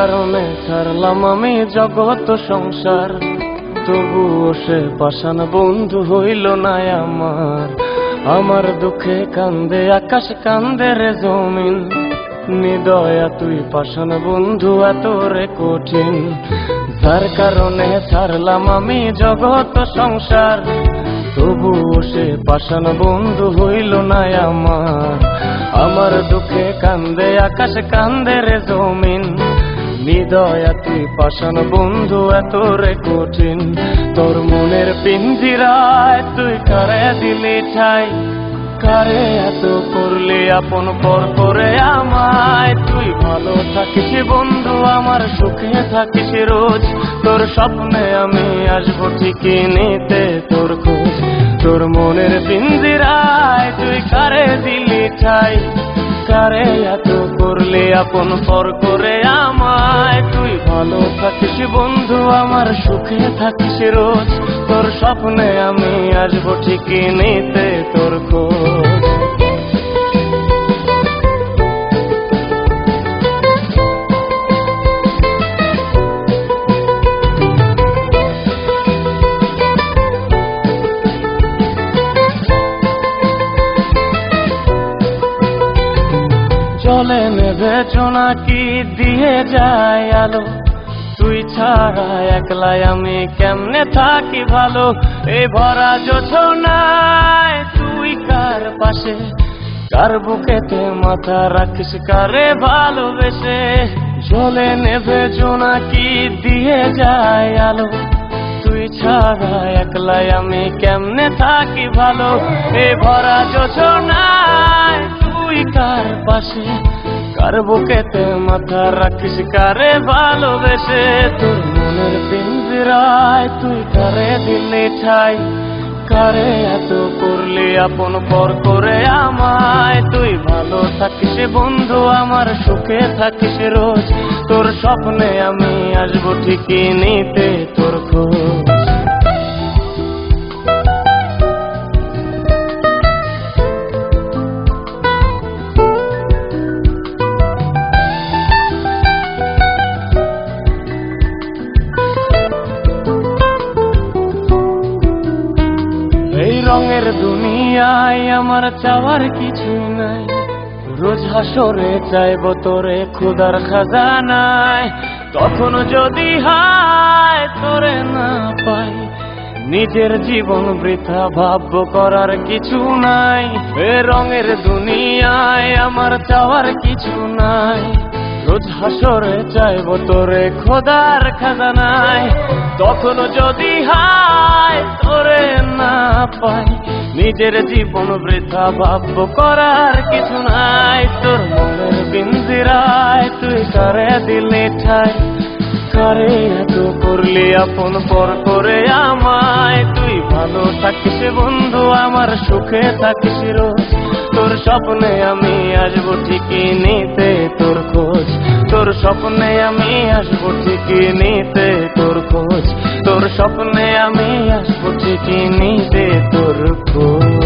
কারণে ছাড়লাম আমি জগৎ সংসার, তবুও সে পাষাণ বন্ধু হইল না আমার। আমার দুঃখে কান্দে আকাশ, কান্দে রে জমিন, নিদয়া তুই পাষাণ বন্ধু এত রে কঠিন। যার কারণে ছাড়লাম আমি জগৎ সংসার, তবুও সে পাষাণ বন্ধু হইল না আমার। আমার দুঃখে কান্দে আকাশ, কান্দে রে জমিন, নিদয়া তুই পাষাণ বন্ধু এত রে কঠিন। তোর মনের পিঞ্জিরায় তুই কারে দিলি ঠাই, কারে এত করলি আপন পর করে আমায়। তুই ভালো থাকিস বন্ধু আমার, সুখে থাকিস রোজ, তোর স্বপ্নে আমি আসবো ঠিকই নিতে তোর খোঁজ। তোর মনের পিঞ্জিরায় তুই কারে দিলি ঠাই, কারে এত করলি আপন পর করে আমায়। তুই ভালো থাকিস বন্ধু আমার, সুখে থাকিস রোজ, তোর স্বপ্নে আমি আসবো ঠিকই নিতে তোর খোঁজ। জলে নেভে জোনাকি দিয়ে যায় আলো, তুই ছাড়া একলাই আমি কেমনে থাকি ভালো। এই ভরা জোছনায় তুই কার পাশে, কার বুকেতে মাথা রাখিস কারে ভালোবেসে। জলে নেভে জোনাকি দিয়ে যায় আলো, তুই ছাড়া একলাই আমি কেমনে থাকি ভালো। এই ভরা জোছনায় তুই কার পাশে, কার বুকেতে মাথা রাখিস কারে ভালোবেসে। তোর মনের পিঞ্জিরায় তুই কারে দিলি ঠাই, কারে এত করলি আপন পর করে আমায়। তুই ভালো থাকিস বন্ধু আমার, সুখে থাকিস রোজ, তোর স্বপ্নে আমি আসবো ঠিকই নিতে তোর খোঁজ। এই রঙের দুনিয়ায় আমার চাওয়ার কিছু নাই, রোজ হাসরে চাইব তোরে খোদার খাজানায়। তখন যদি হায় তোরে না পাই, নিজের জীবন বৃথা ভাবব করার কিছু নাই। এ রঙের দুনিয়ায় আমার চাওয়ার কিছু নাই, রোজ হাসরে চাইব তোরে খোদার খাজানায়। তখন যদি হায় তোরে না পাই, নিজের জীবন বৃথা ভাবব করার কিছু নাই। তোর মনের পিঞ্জিরায় তুই কারে দিলি ঠাই, কারে এত করলি আপন পর করে আমায়। তুই ভালো থাকিস বন্ধু আমার, সুখে থাকিস রোজ, তোর স্বপ্নে আমি আসবো ঠিকই নিতে তোর খোঁজ। তোর স্বপ্নে আমি আসবো ঠিকই নিতে তোর খোঁজ, তোর স্বপ্নে আমি আসবো ঠিকই নিতে তোর খোঁজ।